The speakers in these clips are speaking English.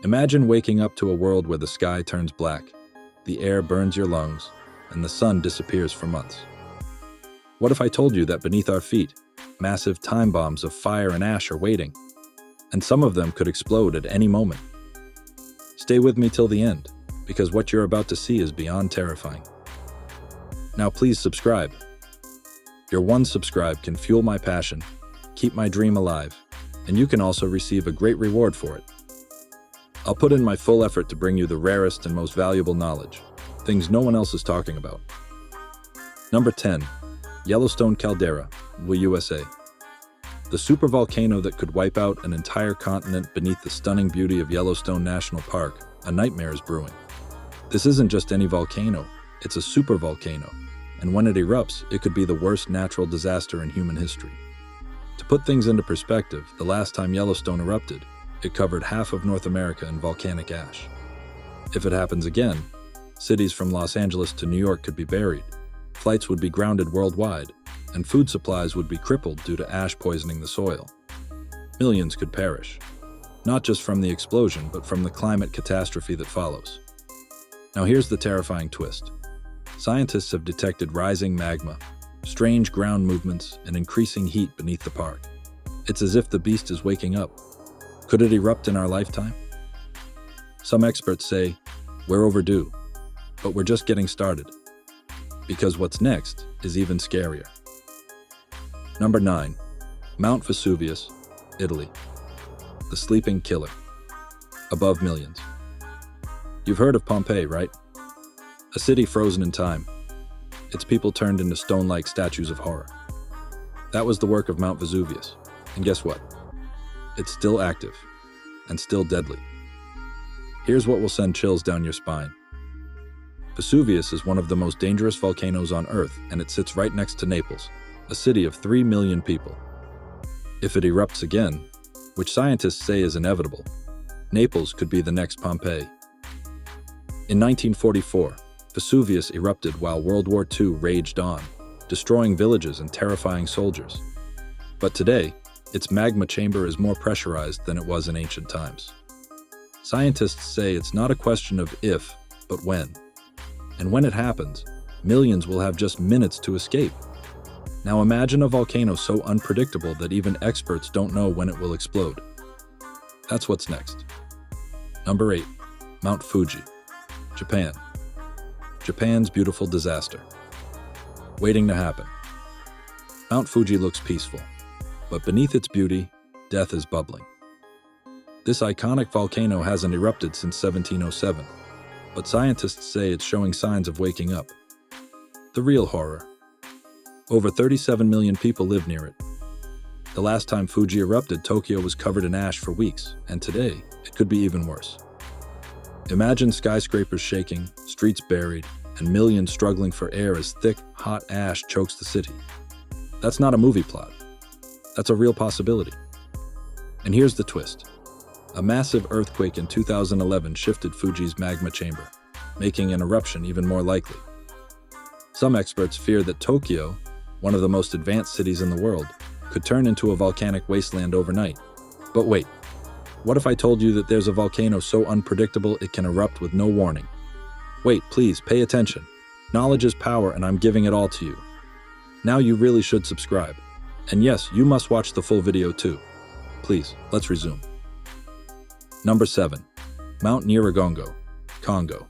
Imagine waking up to a world where the sky turns black, the air burns your lungs, and the sun disappears for months. What if I told you that beneath our feet, massive time bombs of fire and ash are waiting, and some of them could explode at any moment? Stay with me till the end, because what you're about to see is beyond terrifying. Now please subscribe. Your one subscribe can fuel my passion, keep my dream alive, and you can also receive a great reward for it. I'll put in my full effort to bring you the rarest and most valuable knowledge, things no one else is talking about. Number 10. Yellowstone Caldera, USA. The supervolcano that could wipe out an entire continent beneath the stunning beauty of Yellowstone National Park, a nightmare is brewing. This isn't just any volcano, it's a supervolcano, and when it erupts, it could be the worst natural disaster in human history. To put things into perspective, the last time Yellowstone erupted, it covered half of North America in volcanic ash. If it happens again, cities from Los Angeles to New York could be buried, flights would be grounded worldwide, and food supplies would be crippled due to ash poisoning the soil. Millions could perish, not just from the explosion, but from the climate catastrophe that follows. Now here's the terrifying twist. Scientists have detected rising magma, strange ground movements, and increasing heat beneath the park. It's as if the beast is waking up. Could it erupt in our lifetime? Some experts say, we're overdue, but we're just getting started. Because what's next is even scarier. Number 9. Mount Vesuvius, Italy. The sleeping killer. Above millions. You've heard of Pompeii, right? A city frozen in time. Its people turned into stone-like statues of horror. That was the work of Mount Vesuvius. And guess what? It's still active, and still deadly. Here's what will send chills down your spine. Vesuvius is one of the most dangerous volcanoes on Earth, and it sits right next to Naples, a city of 3 million people. If it erupts again, which scientists say is inevitable, Naples could be the next Pompeii. In 1944, Vesuvius erupted while World War II raged on, destroying villages and terrifying soldiers. But today, its magma chamber is more pressurized than it was in ancient times. Scientists say it's not a question of if, but when. And when it happens, millions will have just minutes to escape. Now imagine a volcano so unpredictable that even experts don't know when it will explode. That's what's next. Number 8. Mount Fuji, Japan. Japan's beautiful disaster. Waiting to happen. Mount Fuji looks peaceful, but beneath its beauty, death is bubbling. This iconic volcano hasn't erupted since 1707, but scientists say it's showing signs of waking up. The real horror. Over 37 million people live near it. The last time Fuji erupted, Tokyo was covered in ash for weeks, and today, it could be even worse. Imagine skyscrapers shaking, streets buried, and millions struggling for air as thick, hot ash chokes the city. That's not a movie plot. That's a real possibility. And here's the twist. A massive earthquake in 2011 shifted Fuji's magma chamber, making an eruption even more likely. Some experts fear that Tokyo, one of the most advanced cities in the world, could turn into a volcanic wasteland overnight. But wait, what if I told you that there's a volcano so unpredictable it can erupt with no warning? Wait, please, pay attention. Knowledge is power, and I'm giving it all to you. Now you really should subscribe. And yes, you must watch the full video too. Please, let's resume. Number 7. Mount Nyiragongo, Congo.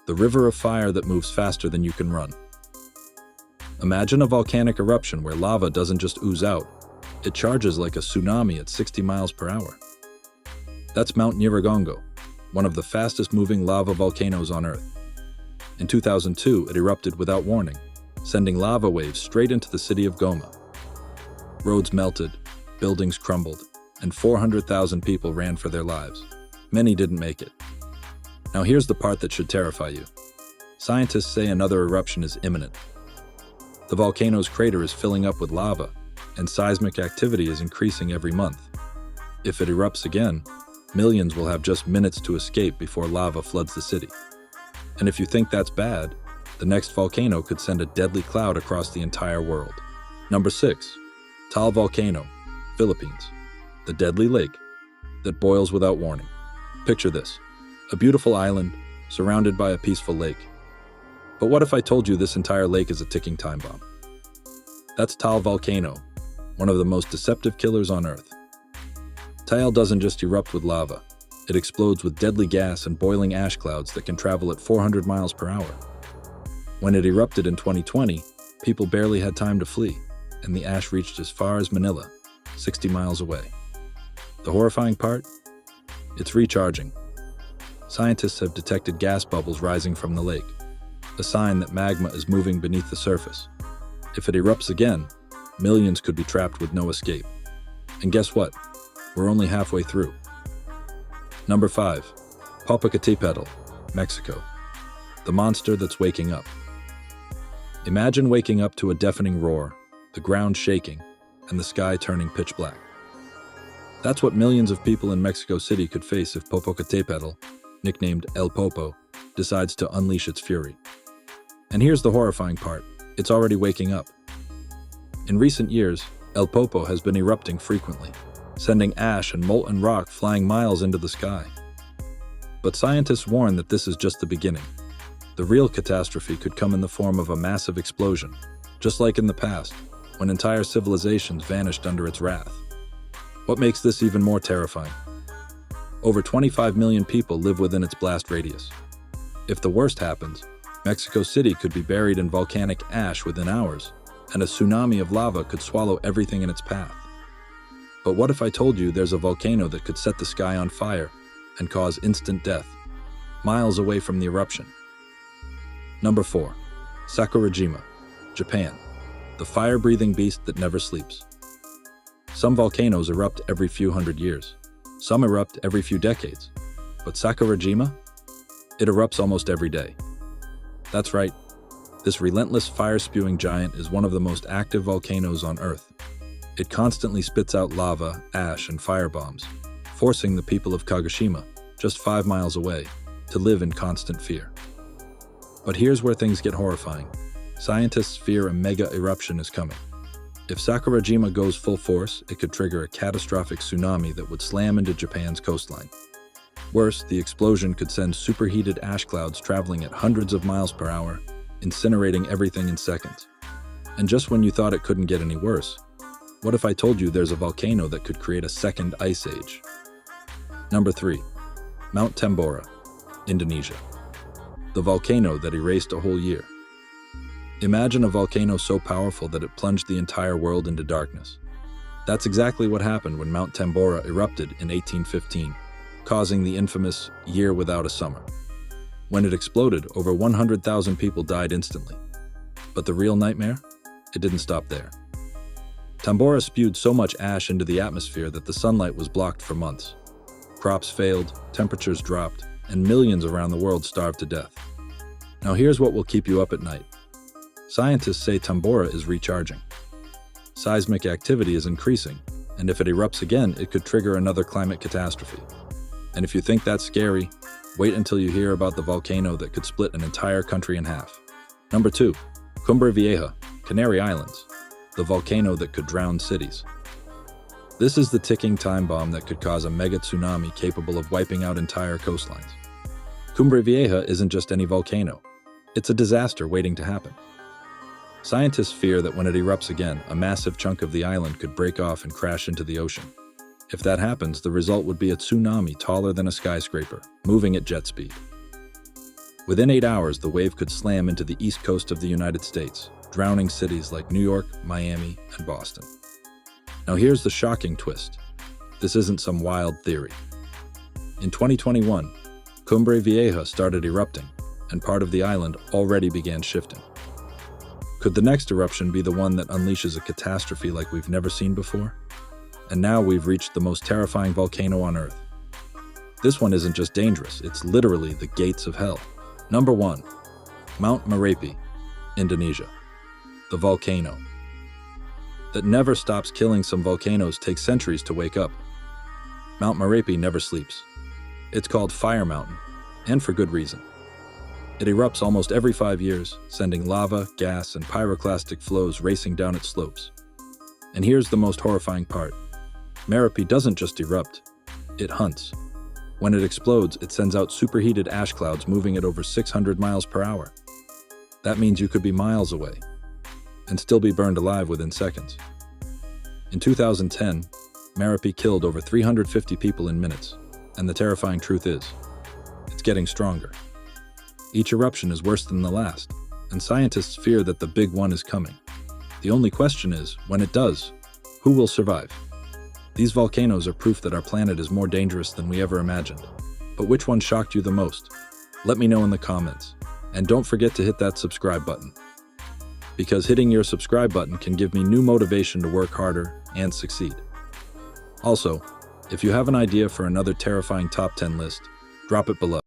The river of fire that moves faster than you can run. Imagine a volcanic eruption where lava doesn't just ooze out, it charges like a tsunami at 60 miles per hour. That's Mount Nyiragongo, one of the fastest moving lava volcanoes on Earth. In 2002, it erupted without warning, sending lava waves straight into the city of Goma. Roads melted, buildings crumbled, and 400,000 people ran for their lives. Many didn't make it. Now here's the part that should terrify you. Scientists say another eruption is imminent. The volcano's crater is filling up with lava, and seismic activity is increasing every month. If it erupts again, millions will have just minutes to escape before lava floods the city. And if you think that's bad, the next volcano could send a deadly cloud across the entire world. Number 6. Taal Volcano, Philippines. The deadly lake that boils without warning. Picture this: a beautiful island surrounded by a peaceful lake. But what if I told you this entire lake is a ticking time bomb? That's Taal Volcano, one of the most deceptive killers on Earth. Taal doesn't just erupt with lava. It explodes with deadly gas and boiling ash clouds that can travel at 400 miles per hour. When it erupted in 2020, people barely had time to flee, and the ash reached as far as Manila, 60 miles away. The horrifying part? It's recharging. Scientists have detected gas bubbles rising from the lake, a sign that magma is moving beneath the surface. If it erupts again, millions could be trapped with no escape. And guess what? We're only halfway through. Number 5. Popocatépetl, Mexico. The monster that's waking up. Imagine waking up to a deafening roar, the ground shaking, and the sky turning pitch black. That's what millions of people in Mexico City could face if Popocatépetl, nicknamed El Popo, decides to unleash its fury. And here's the horrifying part: it's already waking up. In recent years, El Popo has been erupting frequently, sending ash and molten rock flying miles into the sky. But scientists warn that this is just the beginning. The real catastrophe could come in the form of a massive explosion, just like in the past, when entire civilizations vanished under its wrath. What makes this even more terrifying? Over 25 million people live within its blast radius. If the worst happens, Mexico City could be buried in volcanic ash within hours, and a tsunami of lava could swallow everything in its path. But what if I told you there's a volcano that could set the sky on fire and cause instant death, miles away from the eruption? Number 4. Sakurajima, Japan. The fire-breathing beast that never sleeps. Some volcanoes erupt every few hundred years. Some erupt every few decades. But Sakurajima? It erupts almost every day. That's right. This relentless fire-spewing giant is one of the most active volcanoes on Earth. It constantly spits out lava, ash, and firebombs, forcing the people of Kagoshima, just 5 miles away, to live in constant fear. But here's where things get horrifying. Scientists fear a mega-eruption is coming. If Sakurajima goes full force, it could trigger a catastrophic tsunami that would slam into Japan's coastline. Worse, the explosion could send superheated ash clouds traveling at hundreds of miles per hour, incinerating everything in seconds. And just when you thought it couldn't get any worse, what if I told you there's a volcano that could create a second ice age? Number 3. Mount Tambora, Indonesia. The volcano that erased a whole year. Imagine a volcano so powerful that it plunged the entire world into darkness. That's exactly what happened when Mount Tambora erupted in 1815, causing the infamous year without a summer. When it exploded, over 100,000 people died instantly. But the real nightmare? It didn't stop there. Tambora spewed so much ash into the atmosphere that the sunlight was blocked for months. Crops failed, temperatures dropped, and millions around the world starved to death. Now here's what will keep you up at night. Scientists say Tambora is recharging. Seismic activity is increasing, and if it erupts again, it could trigger another climate catastrophe. And if you think that's scary, wait until you hear about the volcano that could split an entire country in half. Number 2. Cumbre Vieja, Canary Islands. The volcano that could drown cities. This is the ticking time bomb that could cause a mega tsunami capable of wiping out entire coastlines. Cumbre Vieja isn't just any volcano. It's a disaster waiting to happen. Scientists fear that when it erupts again, a massive chunk of the island could break off and crash into the ocean. If that happens, the result would be a tsunami taller than a skyscraper, moving at jet speed. Within 8 hours, the wave could slam into the east coast of the United States, drowning cities like New York, Miami, and Boston. Now here's the shocking twist. This isn't some wild theory. In 2021, Cumbre Vieja started erupting, and part of the island already began shifting. Could the next eruption be the one that unleashes a catastrophe like we've never seen before? And now we've reached the most terrifying volcano on Earth. This one isn't just dangerous, it's literally the gates of hell. Number 1. Mount Merapi, Indonesia. The volcano that never stops killing. Some volcanoes take centuries to wake up. Mount Merapi never sleeps. It's called Fire Mountain, and for good reason. It erupts almost every 5 years, sending lava, gas, and pyroclastic flows racing down its slopes. And here's the most horrifying part. Merapi doesn't just erupt, it hunts. When it explodes, it sends out superheated ash clouds moving at over 600 miles per hour. That means you could be miles away and still be burned alive within seconds. In 2010, ERUPT killed over 350 people in minutes, and the terrifying truth is, it's getting stronger. Each eruption is worse than the last, and scientists fear that the big one is coming. The only question is, when it does, who will survive? These volcanoes are proof that our planet is more dangerous than we ever imagined. But which one shocked you the most? Let me know in the comments. And don't forget to hit that subscribe button, because hitting your subscribe button can give me new motivation to work harder and succeed. Also, if you have an idea for another terrifying top 10 list, drop it below.